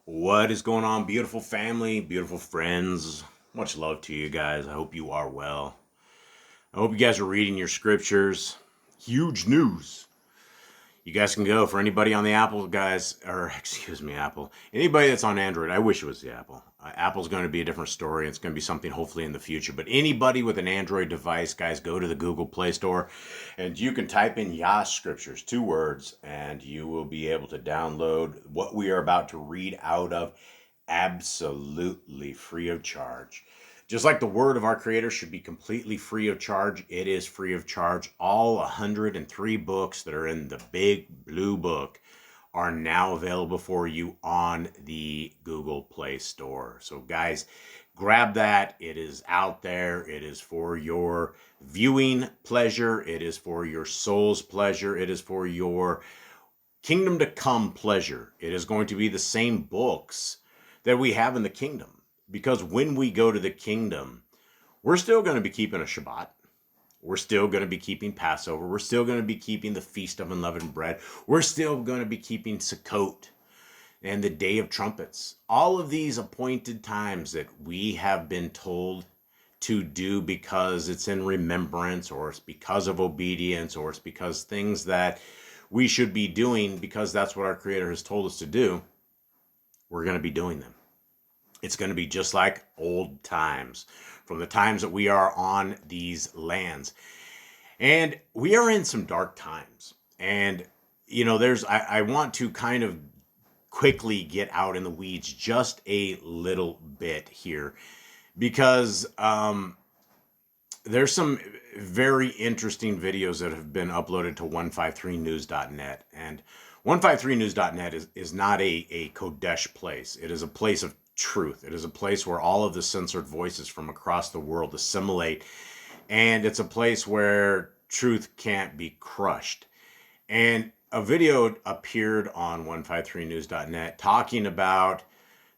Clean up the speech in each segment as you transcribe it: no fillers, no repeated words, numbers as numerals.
What is going on, beautiful family, beautiful friends? Much love to you guys. I hope you are well. I hope you guys are reading your scriptures. Huge news. You guys can go for anybody on the Apple, guys, or excuse me, Apple. Anybody that's on Android, I wish it was the Apple. Apple's going to be a different story. It's going to be something hopefully in the future. But anybody with an Android device, guys, go to the Google Play Store and you can type in Yah Scriptures, 2 words, and you will be able to download what we are about to read out of absolutely free of charge. Just like the word of our Creator should be completely free of charge, it is free of charge. All 103 books that are in the big blue book are now available for you on the Google Play Store. So guys, grab that. It is out there. It is for your viewing pleasure. It is for your soul's pleasure. It is for your kingdom to come pleasure. It is going to be the same books that we have in the kingdom. Because when we go to the kingdom, we're still going to be keeping a Shabbat. We're still going to be keeping Passover. We're still going to be keeping the Feast of Unleavened Bread. We're still going to be keeping Sukkot and the Day of Trumpets. All of these appointed times that we have been told to do because it's in remembrance, or it's because of obedience, or it's because things that we should be doing because that's what our Creator has told us to do, we're going to be doing them. It's going to be just like old times, from the times that we are on these lands. And we are in some dark times. And, I want to kind of quickly get out in the weeds just a little bit here, because there's some very interesting videos that have been uploaded to 153news.net. And 153news.net is not a Kodesh place. It is a place of truth. It is a place where all of the censored voices from across the world assimilate, and it's a place where truth can't be crushed. And a video appeared on 153news.net talking about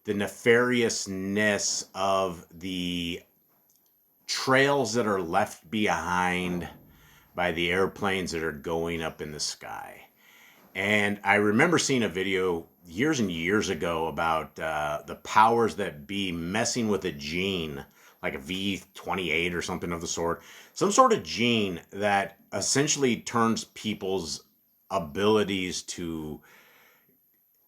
the nefariousness of the trails that are left behind by the airplanes that are going up in the sky. And I remember seeing a video years and years ago about the powers that be messing with a gene, like a V28 or something of the sort. Some sort of gene that essentially turns people's abilities to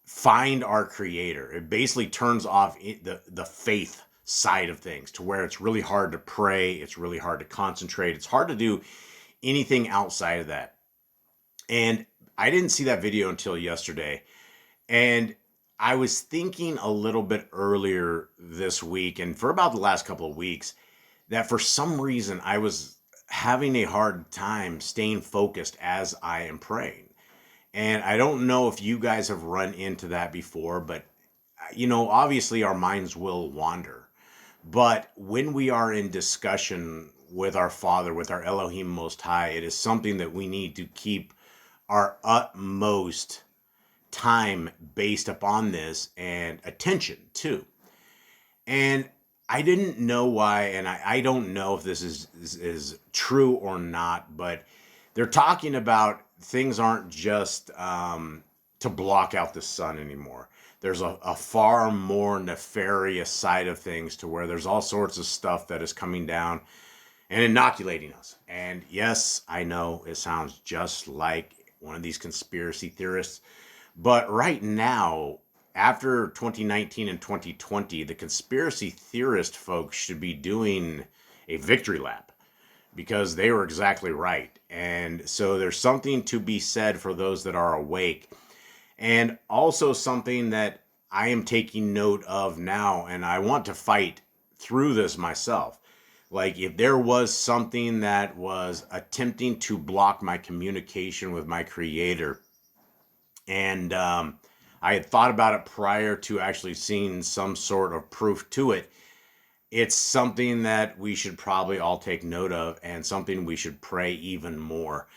find our Creator. It basically turns off the faith side of things, to where it's really hard to pray. It's really hard to concentrate. It's hard to do anything outside of that. And I didn't see that video until yesterday. And I was thinking a little bit earlier this week, and for about the last couple of weeks, that for some reason I was having a hard time staying focused as I am praying. And I don't know if you guys have run into that before, but obviously our minds will wander. But when we are in discussion with our Father, with our Elohim Most High, it is something that we need to keep our utmost time based upon this, and attention too. And I didn't know why, and I don't know if this is true or not, but they're talking about things aren't just to block out the sun anymore. There's a far more nefarious side of things, to where there's all sorts of stuff that is coming down and inoculating us. And yes, I know it sounds just like one of these conspiracy theorists, but right now, after 2019 and 2020, the conspiracy theorist folks should be doing a victory lap, because they were exactly right. And so there's something to be said for those that are awake. And also something that I am taking note of now, and I want to fight through this myself. Like, if there was something that was attempting to block my communication with my Creator, and I had thought about it prior to actually seeing some sort of proof to it, it's something that we should probably all take note of, and something we should pray even more.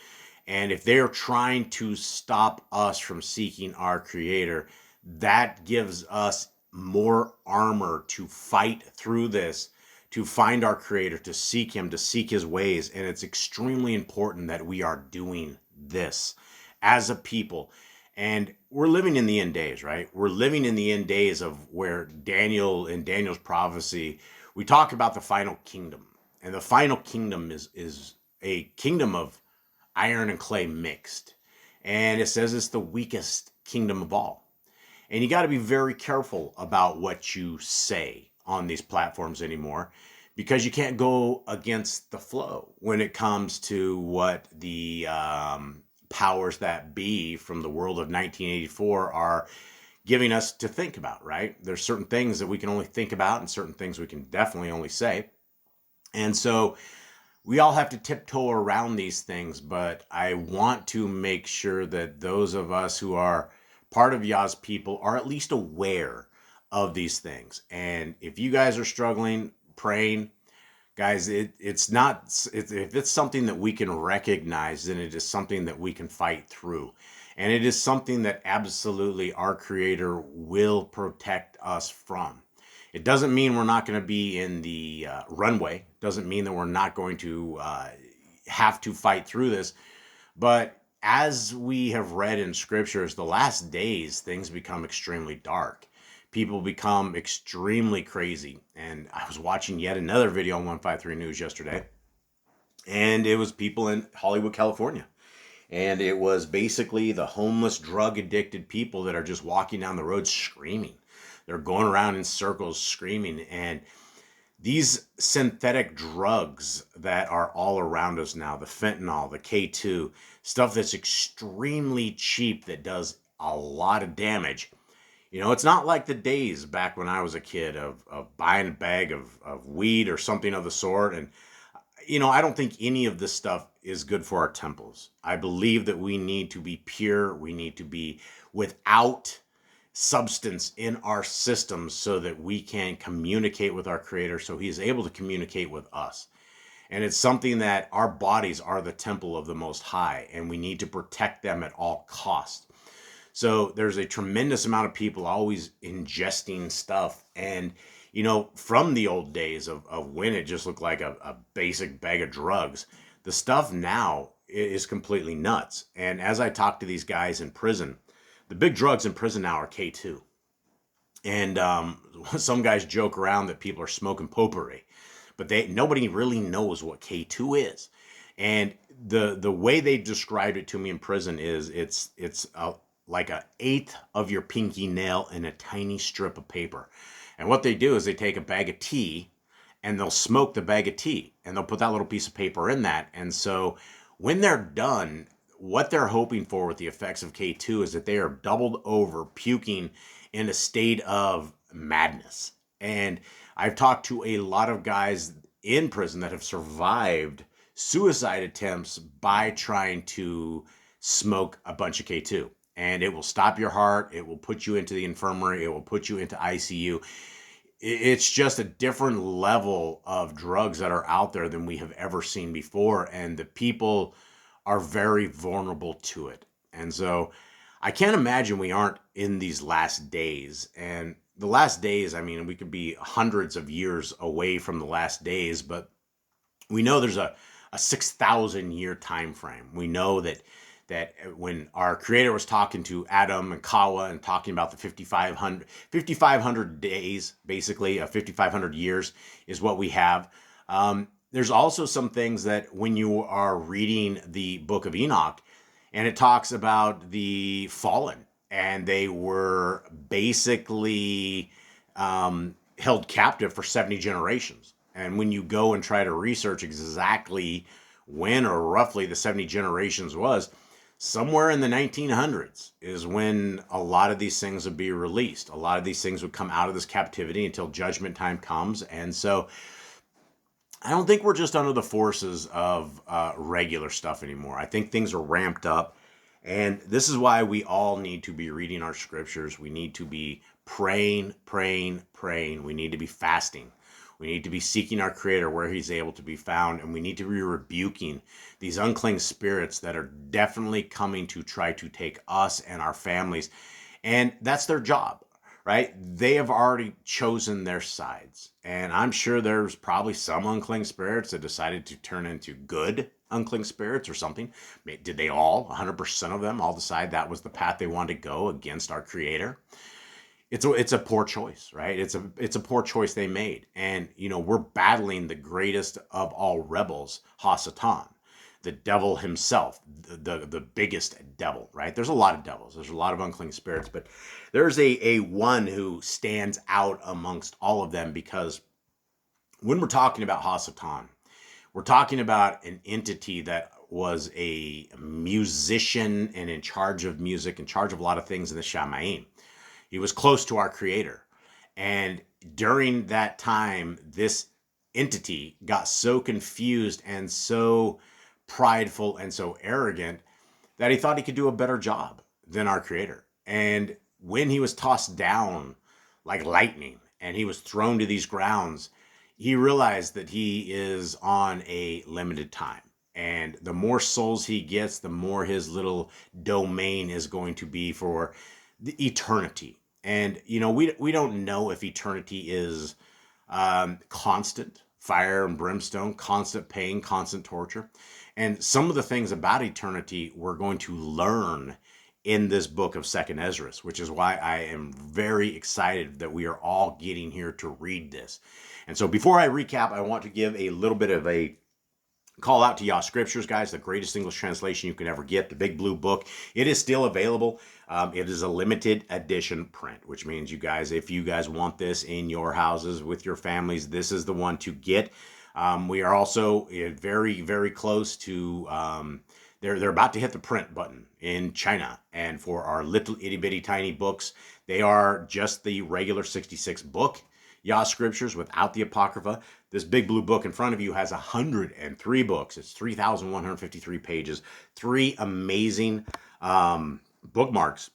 And if they're trying to stop us from seeking our Creator, that gives us more armor to fight through this, to find our Creator, to seek Him, to seek His ways. And it's extremely important that we are doing this as a people. And we're living in the end days, right? We're living in the end days of where in Daniel's prophecy, we talk about the final kingdom. And the final kingdom is a kingdom of iron and clay mixed. And it says it's the weakest kingdom of all. And you got to be very careful about what you say on these platforms anymore, because you can't go against the flow when it comes to what the powers that be from the world of 1984 are giving us to think about, right? There's certain things that we can only think about and certain things we can definitely only say. And so we all have to tiptoe around these things, but I want to make sure that those of us who are part of Yah's people are at least aware of these things. And if you guys are struggling, praying, guys, if it's something that we can recognize, then it is something that we can fight through. And it is something that absolutely our Creator will protect us from. It doesn't mean we're not going to be in the runway. Doesn't mean that we're not going to have to fight through this. But as we have read in scriptures, the last days, things become extremely dark. People become extremely crazy. And I was watching yet another video on 153 News yesterday. And it was people in Hollywood, California. And it was basically the homeless, drug-addicted people that are just walking down the road screaming. They're going around in circles screaming. And these synthetic drugs that are all around us now, the fentanyl, the K2, stuff that's extremely cheap that does a lot of damage. It's not like the days back when I was a kid of buying a bag of weed or something of the sort. And, I don't think any of this stuff is good for our temples. I believe that we need to be pure. We need to be without substance in our systems so that we can communicate with our Creator, so He is able to communicate with us. And it's something that our bodies are the temple of the Most High, and we need to protect them at all costs. So there's a tremendous amount of people always ingesting stuff. And, from the old days of when it just looked like a basic bag of drugs, the stuff now is completely nuts. And as I talk to these guys in prison, the big drugs in prison now are K2. And some guys joke around that people are smoking potpourri, but nobody really knows what K2 is. And the way they described it to me in prison is it's like an eighth of your pinky nail in a tiny strip of paper. And what they do is they take a bag of tea and they'll smoke the bag of tea and they'll put that little piece of paper in that. And so when they're done, what they're hoping for with the effects of K2 is that they are doubled over, puking in a state of madness. And I've talked to a lot of guys in prison that have survived suicide attempts by trying to smoke a bunch of K2. And it will stop your heart. It will put you into the infirmary. It will put you into ICU. It's just a different level of drugs that are out there than we have ever seen before. And the people are very vulnerable to it. And so I can't imagine we aren't in these last days. And the last days, I mean, we could be hundreds of years away from the last days, but we know there's a 6,000 year time frame. We know that when our Creator was talking to Adam and Kawa and talking about the 5,500 days, basically 5,500 years is what we have. There's also some things that when you are reading the book of Enoch, and it talks about the fallen, and they were basically held captive for 70 generations. And when you go and try to research exactly when or roughly the 70 generations was, somewhere in the 1900s is when a lot of these things would be released. A lot of these things would come out of this captivity until judgment time comes. And so I don't think we're just under the forces of regular stuff anymore. I think things are ramped up. And this is why we all need to be reading our scriptures. We need to be praying. We need to be fasting. We need to be seeking our Creator where He's able to be found. And we need to be rebuking these unclean spirits that are definitely coming to try to take us and our families. And that's their job, right? They have already chosen their sides. And I'm sure there's probably some unclean spirits that decided to turn into good unclean spirits or something. Did they all, 100% of them, all decide that was the path they wanted to go against our Creator? It's a poor choice, right? It's a poor choice they made. And we're battling the greatest of all rebels, Hasatan, the devil himself, the biggest devil, right? There's a lot of devils, there's a lot of unclean spirits, but there's a one who stands out amongst all of them, because when we're talking about Hasatan, we're talking about an entity that was a musician and in charge of music, in charge of a lot of things in the Shamayim. He was close to our Creator. And during that time, this entity got so confused and so prideful and so arrogant that he thought he could do a better job than our Creator. And when he was tossed down like lightning and he was thrown to these grounds, he realized that he is on a limited time. And the more souls he gets, the more his little domain is going to be for the eternity. And we don't know if eternity is constant fire and brimstone, constant pain, constant torture. And some of the things about eternity we're going to learn in this book of Second Ezra, which is why I am very excited that we are all getting here to read this. And so before I recap, I want to give a little bit of a call out to Yah Scriptures, guys, the greatest English translation you can ever get, the big blue book. It is still available. It is a limited edition print, which means if you guys want this in your houses with your families, this is the one to get. We are also very, very close to, they're about to hit the print button in China. And for our little itty bitty tiny books, they are just the regular 66 book, Yah Scriptures, without the Apocrypha. This big blue book in front of you has 103 books. It's 3,153 pages, 3 amazing bookmarks.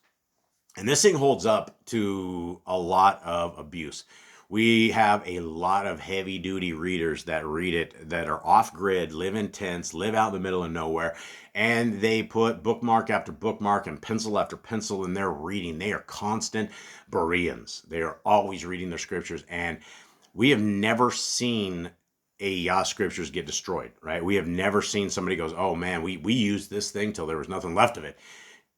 And this thing holds up to a lot of abuse. We have a lot of heavy duty readers that read it that are off grid, live in tents, live out in the middle of nowhere, and they put bookmark after bookmark and pencil after pencil in their reading. They are constant Bereans. They are always reading their scriptures, and we have never seen a Yah Scriptures get destroyed, right? We have never seen somebody goes, oh man, we used this thing till there was nothing left of it.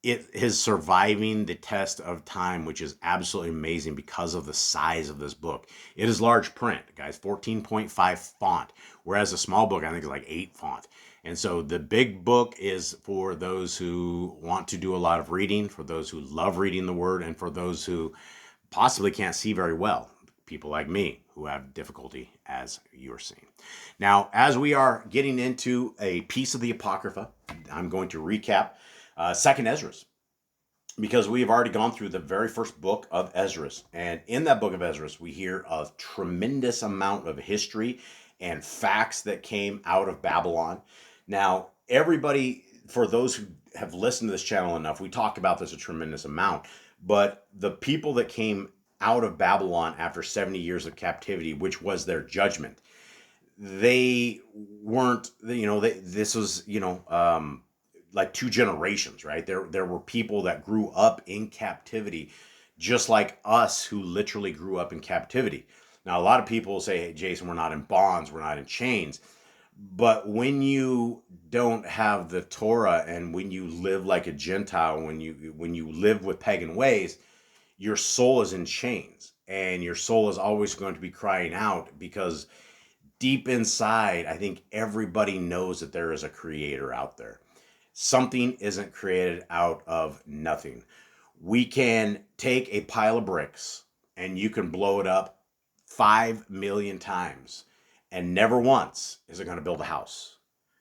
It is surviving the test of time, which is absolutely amazing because of the size of this book. It is large print, guys, 14.5 font, whereas a small book, I think, is like 8 font. And so the big book is for those who want to do a lot of reading, for those who love reading the Word, and for those who possibly can't see very well, people like me who have difficulty, as you're seeing. Now, as we are getting into a piece of the Apocrypha, I'm going to recap Second Ezra, because we have already gone through the very first book of Ezra. And in that book of Ezra, we hear a tremendous amount of history and facts that came out of Babylon. Now, everybody, for those who have listened to this channel enough, we talk about this a tremendous amount. But the people that came out of Babylon after 70 years of captivity, which was their judgment, they weren't, this was, like 2 generations, right? There were people that grew up in captivity, just like us, who literally grew up in captivity. Now, a lot of people say, hey, Jason, we're not in bonds, we're not in chains. But when you don't have the Torah, and when you live like a Gentile, when you live with pagan ways, your soul is in chains, and your soul is always going to be crying out, because deep inside, I think everybody knows that there is a creator out there. Something isn't created out of nothing. We can take a pile of bricks and you can blow it up 5 million times, and never once is it going to build a house.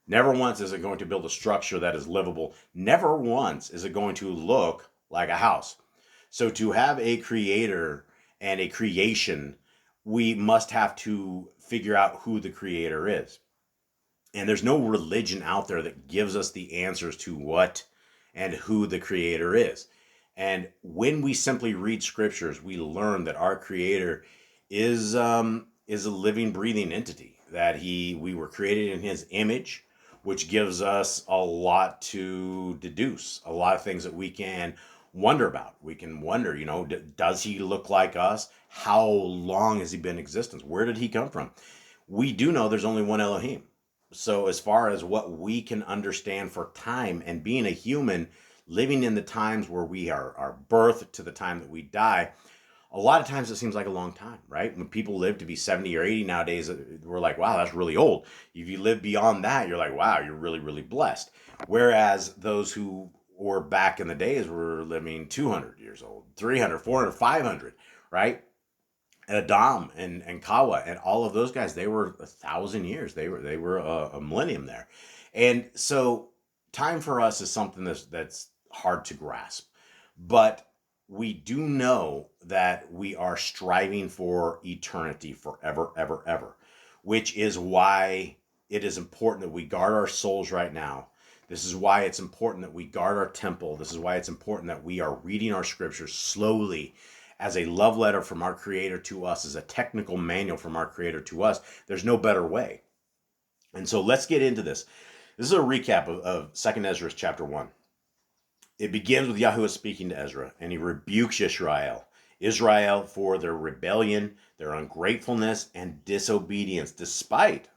Never once is it going to build a structure that is livable. Never once is it going to look like a house. So to have a creator and a creation, we must have to figure out who the creator is. And there's no religion out there that gives us the answers to what and who the creator is. And when we simply read scriptures, we learn that our creator is a living, breathing entity, that we were created in his image, which gives us a lot to deduce, a lot of things that we can wonder about. We can wonder, does he look like us? How long has he been in existence? Where did he come from? We do know there's only one Elohim. So as far as what we can understand for time and being a human, living in the times where we are birthed to the time that we die, a lot of times it seems like a long time, right? When people live to be 70 or 80 nowadays, we're like, wow, that's really old. If you live beyond that, you're like, wow, you're really, really blessed. Whereas those who were back in the days were living 200 years old, 300, 400, 500, right? Adam and Kawa and all of those guys, they were 1,000 years. They were a millennium there. And so time for us is something that's hard to grasp. But we do know that we are striving for eternity forever, ever, ever, which is why it is important that we guard our souls right now. This is why it's important that we guard our temple. This is why it's important that we are reading our scriptures slowly as a love letter from our Creator to us, as a technical manual from our Creator to us. There's no better way. And so let's get into this. This is a recap of 2nd Ezra chapter 1. It begins with Yahuwah speaking to Ezra, and he rebukes Israel for their rebellion, their ungratefulness, and disobedience, despite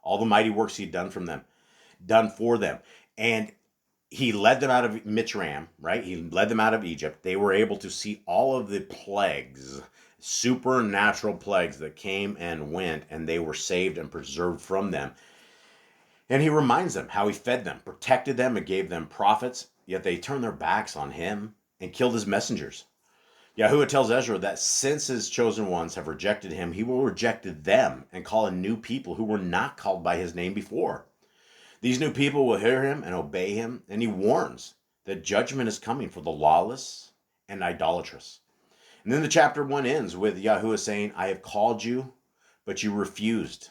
all the mighty works he'd done for them. And he led them out of Mitzrayim, right? He led them out of Egypt. They were able to see all of the plagues, supernatural plagues that came and went, and they were saved and preserved from them. And he reminds them how he fed them, protected them, and gave them prophets, yet they turned their backs on him and killed his messengers. Yahuwah tells Ezra that since his chosen ones have rejected him, he will reject them and call a new people who were not called by his name before. These new people will hear him and obey him, and he warns that judgment is coming for the lawless and idolatrous. And then the chapter 1 ends with Yahuwah saying, I have called you, but you refused.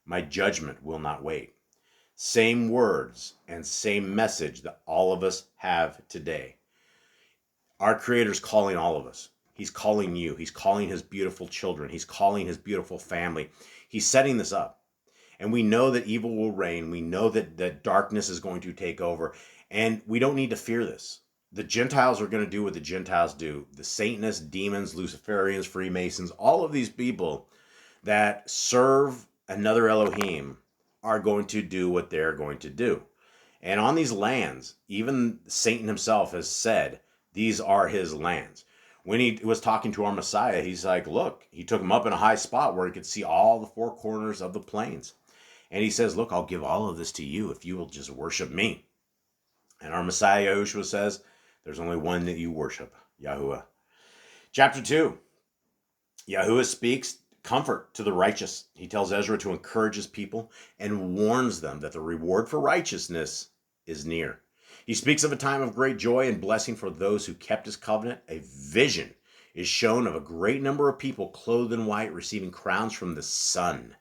My judgment will not wait. Same words and same message that all of us have today. Our Creator's calling all of us. He's calling you. He's calling his beautiful children. He's calling his beautiful family. He's setting this up. And we know that evil will reign. We know that darkness is going to take over. And we don't need to fear this. The Gentiles are going to do what the Gentiles do. The Satanists, demons, Luciferians, Freemasons, all of these people that serve another Elohim are going to do what they're going to do. And on these lands, even Satan himself has said, these are his lands. When he was talking to our Messiah, he's like, look, he took him up in a high spot where he could see all the four corners of the plains. And he says, look, I'll give all of this to you if you will just worship me. And our Messiah, YHWH, says, there's only one that you worship, Yahuwah. Chapter 2, Yahuwah speaks comfort to the righteous. He tells Ezra to encourage his people and warns them that the reward for righteousness is near. He speaks of a time of great joy and blessing for those who kept his covenant. A vision is shown of a great number of people clothed in white receiving crowns from the Son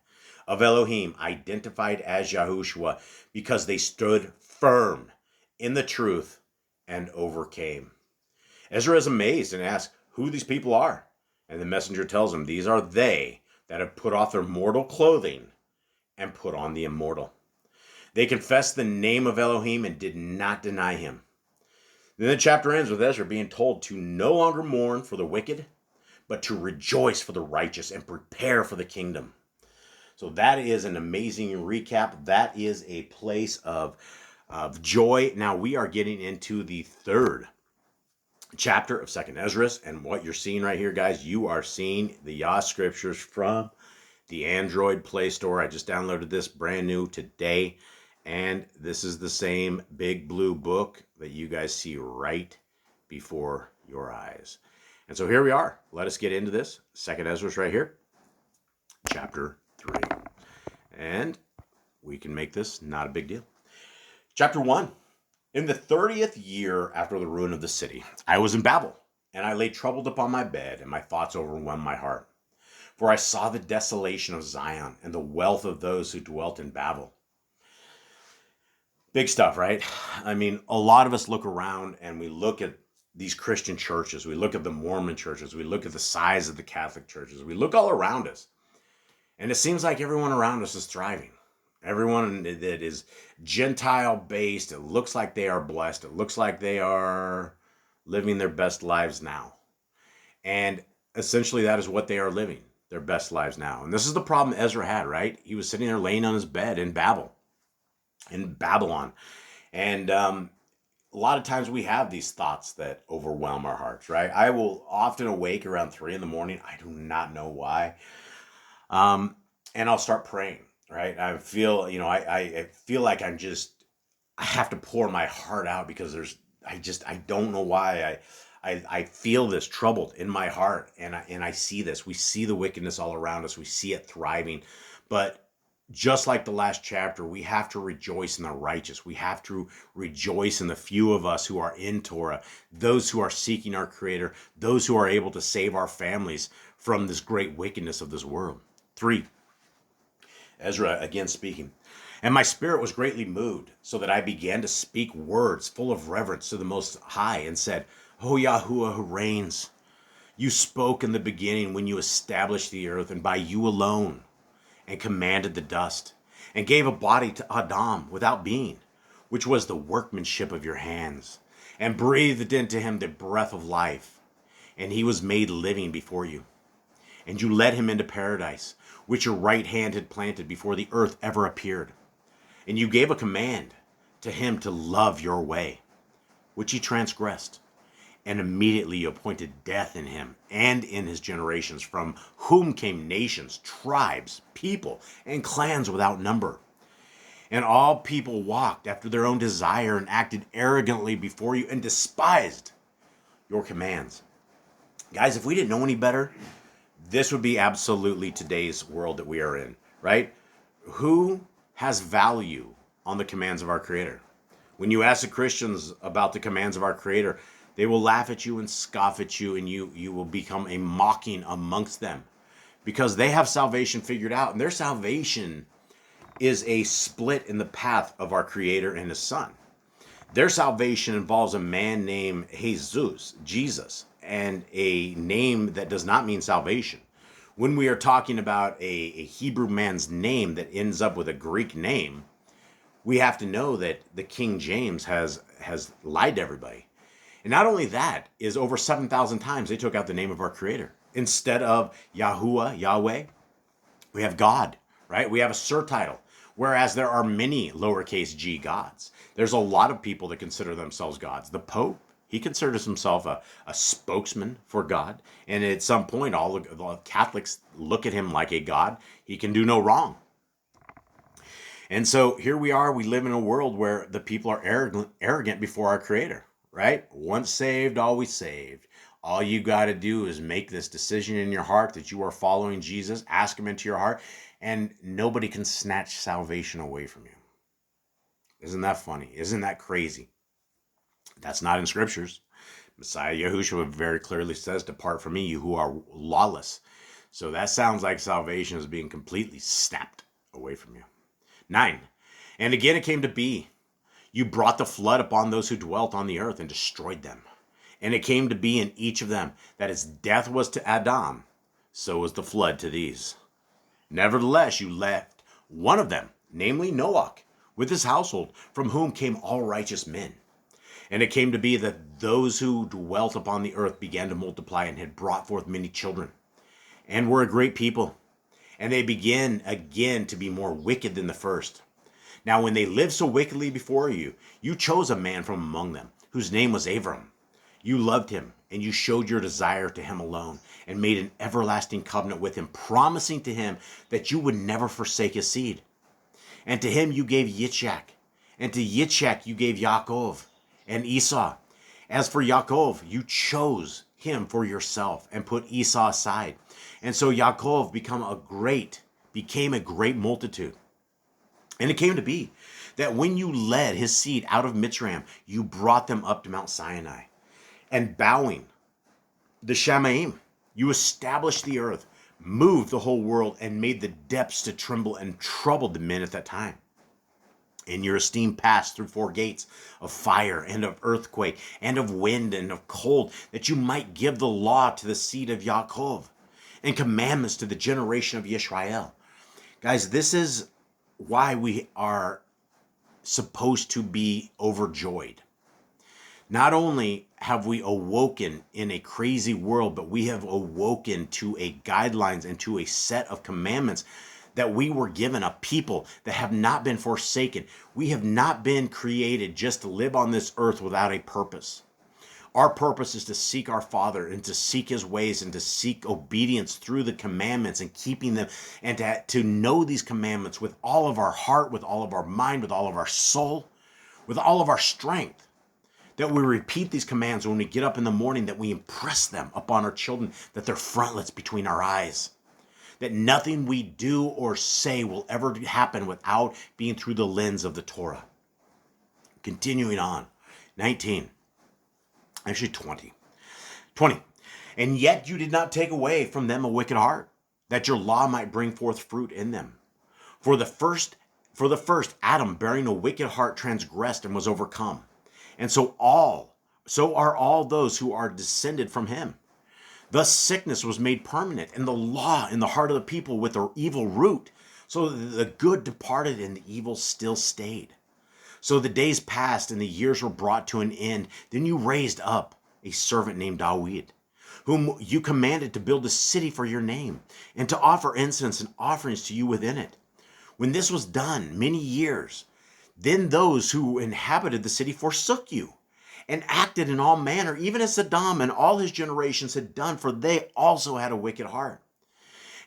of Elohim, identified as Yahushua, because they stood firm in the truth and overcame. Ezra is amazed and asks who these people are. And the messenger tells him, these are they that have put off their mortal clothing and put on the immortal. They confessed the name of Elohim and did not deny him. Then the chapter ends with Ezra being told to no longer mourn for the wicked, but to rejoice for the righteous and prepare for the kingdom. So that is an amazing recap. That is a place of joy. Now we are getting into the third chapter of 2nd Ezra, and what you're seeing right here, guys, you are seeing the Yah Scriptures from the Android Play Store. I just downloaded this brand new today, and this is the same big blue book that you guys see right before your eyes. And so here we are. Let us get into this. 2nd Ezra right here, chapter 3. And we can make this not a big deal. Chapter 1. In the 30th year after the ruin of the city, I was in Babel, and I lay troubled upon my bed, and my thoughts overwhelmed my heart. For I saw the desolation of Zion and the wealth of those who dwelt in Babel. Big stuff, right? I mean, a lot of us look around and we look at these Christian churches. We look at the Mormon churches. We look at the size of the Catholic churches. We look all around us. And it seems like everyone around us is thriving. Everyone that is Gentile based, it looks like they are blessed. It looks like they are living their best lives now. And essentially that is what they are living, their best lives now. And this is the problem Ezra had, right? He was sitting there laying on his bed in Babylon. And a lot of times we have these thoughts that overwhelm our hearts, right? I will often awake around 3 in the morning. I do not know why. And I'll start praying, right? I feel, I feel like I have to pour my heart out because I don't know why I feel this troubled in my heart, and I see this. We see the wickedness all around us. We see it thriving, but just like the last chapter, we have to rejoice in the righteous. We have to rejoice in the few of us who are in Torah, those who are seeking our Creator, those who are able to save our families from this great wickedness of this world. 3, Ezra again speaking. And my spirit was greatly moved, so that I began to speak words full of reverence to the Most High, and said, O Yahuwah who reigns, you spoke in the beginning when you established the earth, and by you alone, and commanded the dust, and gave a body to Adam without being, which was the workmanship of your hands, and breathed into him the breath of life, and he was made living before you. And you led him into paradise, which your right hand had planted before the earth ever appeared. And you gave a command to him to love your way, which he transgressed. And immediately you appointed death in him and in his generations, from whom came nations, tribes, people, and clans without number. And all people walked after their own desire and acted arrogantly before you and despised your commands. Guys, if we didn't know any better, this would be absolutely today's world that we are in, right? Who has value on the commands of our Creator? When you ask the Christians about the commands of our Creator, they will laugh at you and scoff at you, and you will become a mocking amongst them, because they have salvation figured out, and their salvation is a split in the path of our Creator and his Son. Their salvation involves a man named Jesus, and a name that does not mean salvation. When we are talking about a Hebrew man's name that ends up with a Greek name, we have to know that the King James has lied to everybody. And not only that, is over 7,000 times they took out the name of our Creator. Instead of Yahuwah, Yahweh, we have God, right? We have a surtitle, whereas there are many lowercase g gods. There's a lot of people that consider themselves gods. The Pope, he considers himself a spokesman for God. And at some point, all the Catholics look at him like a god. He can do no wrong. And so here we are. We live in a world where the people are arrogant before our Creator, right? Once saved, always saved. All you got to do is make this decision in your heart that you are following Jesus. Ask him into your heart, and nobody can snatch salvation away from you. Isn't that funny? Isn't that crazy? That's not in scriptures. Messiah Yahushua very clearly says, depart from me, you who are lawless. So that sounds like salvation is being completely snapped away from you. 9, and again it came to be, you brought the flood upon those who dwelt on the earth and destroyed them. And it came to be in each of them that as death was to Adam, so was the flood to these. Nevertheless, you left one of them, namely Noah, with his household, from whom came all righteous men. And it came to be that those who dwelt upon the earth began to multiply and had brought forth many children, and were a great people. And they began again to be more wicked than the first. Now when they lived so wickedly before you, you chose a man from among them, whose name was Abram. You loved him, and you showed your desire to him alone, and made an everlasting covenant with him, promising to him that you would never forsake his seed. And to him you gave Yitzchak, and to Yitzchak you gave Yaakov and Esau. As for Yaakov, you chose him for yourself, and put Esau aside. And so Yaakov became a great multitude. And it came to be that when you led his seed out of Mitzrayim, you brought them up to Mount Sinai. And bowing the Shamaim, you established the earth, moved the whole world, and made the depths to tremble, and troubled the men at that time. And your esteem passed through 4 gates of fire, and of earthquake, and of wind, and of cold, that you might give the law to the seed of Yaakov, and commandments to the generation of Yisrael. Guys, this is why we are supposed to be overjoyed. Not only have we awoken in a crazy world, but we have awoken to a guidelines and to a set of commandments that we were given, a people that have not been forsaken. We have not been created just to live on this earth without a purpose. Our purpose is to seek our Father and to seek his ways and to seek obedience through the commandments and keeping them, and to know these commandments with all of our heart, with all of our mind, with all of our soul, with all of our strength. That we repeat these commands when we get up in the morning, that we impress them upon our children, that they're frontlets between our eyes. That nothing we do or say will ever happen without being through the lens of the Torah. Continuing on, 19. Actually 20. 20. And yet you did not take away from them a wicked heart, that your law might bring forth fruit in them. For the first Adam, bearing a wicked heart, transgressed and was overcome. And so are all those who are descended from him. Thus sickness was made permanent, and the law in the heart of the people with their evil root, so that the good departed and the evil still stayed. So the days passed and the years were brought to an end. Then you raised up a servant named David, whom you commanded to build a city for your name, and to offer incense and offerings to you within it. When this was done many years, then those who inhabited the city forsook you, and acted in all manner, even as Saddam and all his generations had done, for they also had a wicked heart.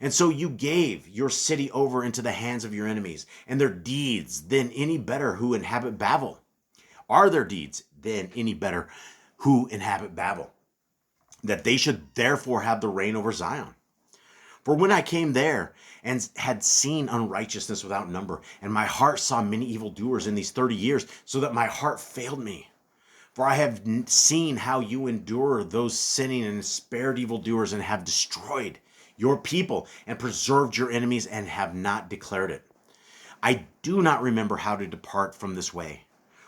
And so you gave your city over into the hands of your enemies, and their deeds then any better who inhabit Babel? Are their deeds then any better who inhabit Babel, that they should therefore have the reign over Zion? For when I came there and had seen unrighteousness without number, and my heart saw many evildoers in these 30 years, so that my heart failed me. For I have seen how you endure those sinning and spared evildoers, and have destroyed your people and preserved your enemies, and have not declared it. I do not remember how to depart from this way.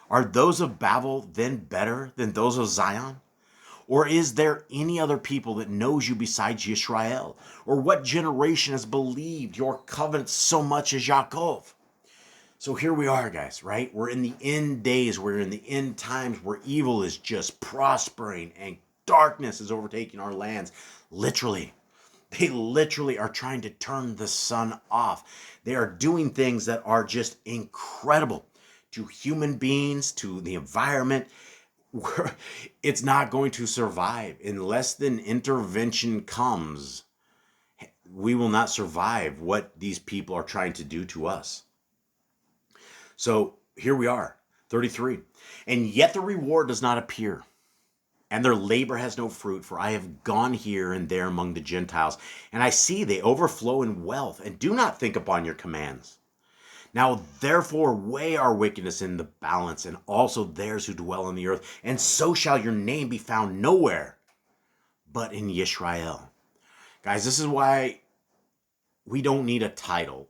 Are those of Babel then better than those of Zion? Or is there any other people that knows you besides Yisrael? Or what generation has believed your covenant so much as Yaakov? So here we are, guys, right? We're in the end days. We're in the end times where evil is just prospering and darkness is overtaking our lands. Literally. They literally are trying to turn the sun off. They are doing things that are just incredible to human beings, to the environment. It's not going to survive unless an intervention comes. We will not survive what these people are trying to do to us. So here we are, 33. And yet the reward does not appear, and their labor has no fruit, for I have gone here and there among the Gentiles, and I see they overflow in wealth, and do not think upon your commands. Now therefore weigh our wickedness in the balance, and also theirs who dwell on the earth, and so shall your name be found nowhere but in Yisrael. Guys, this is why we don't need a title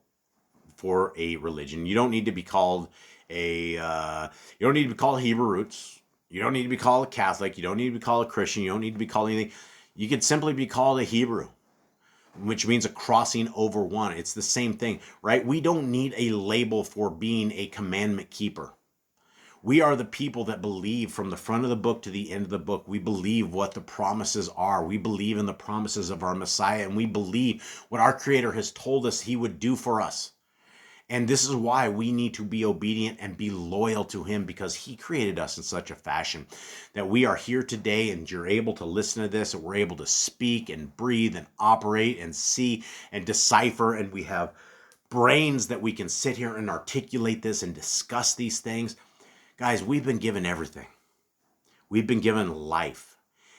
for a religion. You don't need to be called you don't need to be called Hebrew roots. You don't need to be called a Catholic. You don't need to be called a Christian. You don't need to be called anything. You could simply be called a Hebrew, which means a crossing over one. It's the same thing, right? We don't need a label for being a commandment keeper. We are the people that believe from the front of the book to the end of the book. We believe what the promises are. We believe in the promises of our Messiah, and we believe what our Creator has told us he would do for us. And this is why we need to be obedient and be loyal to him, because he created us in such a fashion that we are here today, and you're able to listen to this, and we're able to speak and breathe and operate and see and decipher, and we have brains that we can sit here and articulate this and discuss these things. Guys, we've been given everything. We've been given life.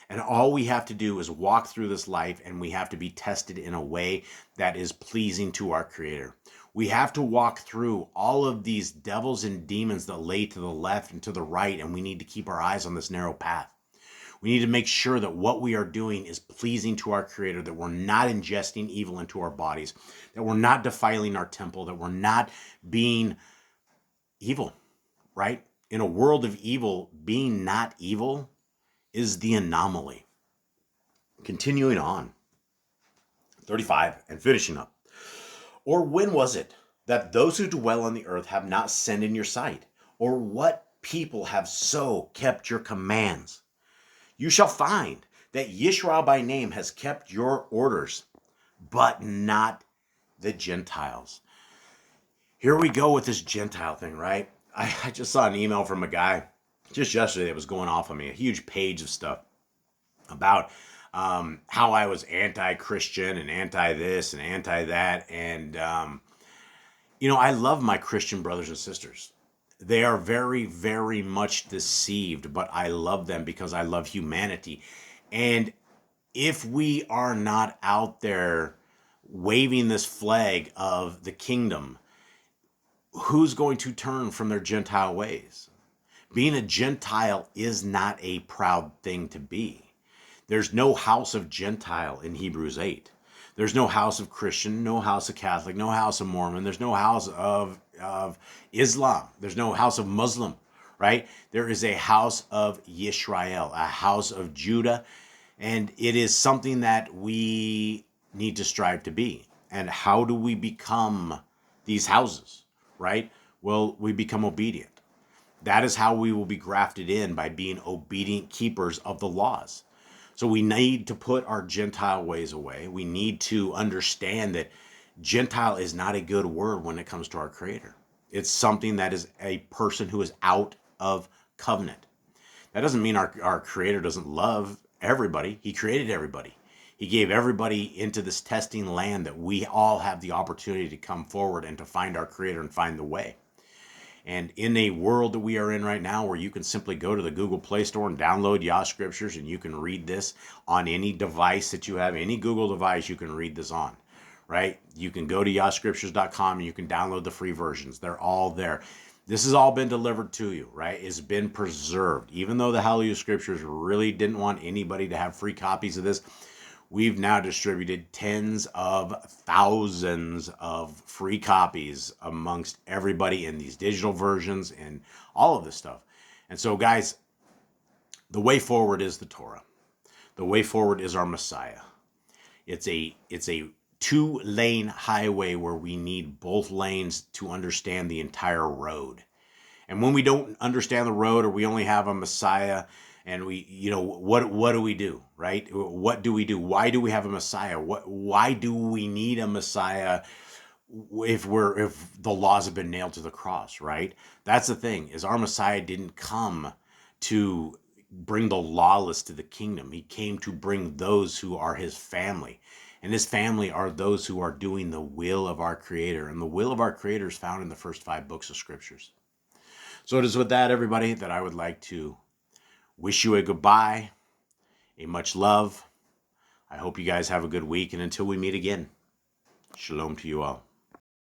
And all we have to do is walk through this life, and we have to be tested in a way that is pleasing to our Creator. We have to walk through all of these devils and demons that lay to the left and to the right, and we need to keep our eyes on this narrow path. We need to make sure that what we are doing is pleasing to our Creator, that we're not ingesting evil into our bodies, that we're not defiling our temple, that we're not being evil, right? In a world of evil, being not evil is the anomaly. Continuing on, 35 and finishing up. Or when was it that those who dwell on the earth have not sinned in your sight? Or what people have so kept your commands? You shall find that Yisrael by name has kept your orders, but not the Gentiles. Here we go with this Gentile thing, right? I just saw an email from a guy just yesterday that was going off on me, a huge page of stuff about how I was anti-Christian and anti-this and anti-that. And, I love my Christian brothers and sisters. They are very, very much deceived, but I love them because I love humanity. And if we are not out there waving this flag of the kingdom, who's going to turn from their Gentile ways? Being a Gentile is not a proud thing to be. There's no house of Gentile in Hebrews 8. There's no house of Christian, no house of Catholic, no house of Mormon. There's no house of Islam. There's no house of Muslim, right? There is a house of Yisrael, a house of Judah. And it is something that we need to strive to be. And how do we become these houses, right? Well, we become obedient. That is how we will be grafted in, by being obedient keepers of the laws. So we need to put our Gentile ways away. We need to understand that Gentile is not a good word when it comes to our Creator. It's something that is a person who is out of covenant. That doesn't mean our Creator doesn't love everybody. He created everybody. He gave everybody into this testing land that we all have the opportunity to come forward and to find our Creator and find the way. And in a world that we are in right now, where you can simply go to the Google Play Store and download Yah Scriptures, and you can read this on any device that you have, any Google device you can read this on, right? You can go to YHWH and you can download the free versions. They're all there. This has all been delivered to you, right? It's been preserved. Even though the Hallelujah Scriptures really didn't want anybody to have free copies of this, we've now distributed tens of thousands of free copies amongst everybody in these digital versions and all of this stuff. And so, guys, the way forward is the Torah. The way forward is our Messiah. It's a 2-lane highway where we need both lanes to understand the entire road. And when we don't understand the road, or we only have a Messiah, and what do we do, right? What do we do? Why do we have a Messiah? Why do we need a Messiah if the laws have been nailed to the cross, right? That's the thing, is our Messiah didn't come to bring the lawless to the kingdom. He came to bring those who are his family. And his family are those who are doing the will of our Creator. And the will of our Creator is found in the first 5 books of Scriptures. So it is with that, everybody, that I would like to wish you a goodbye, a much love. I hope you guys have a good week, and until we meet again, shalom to you all.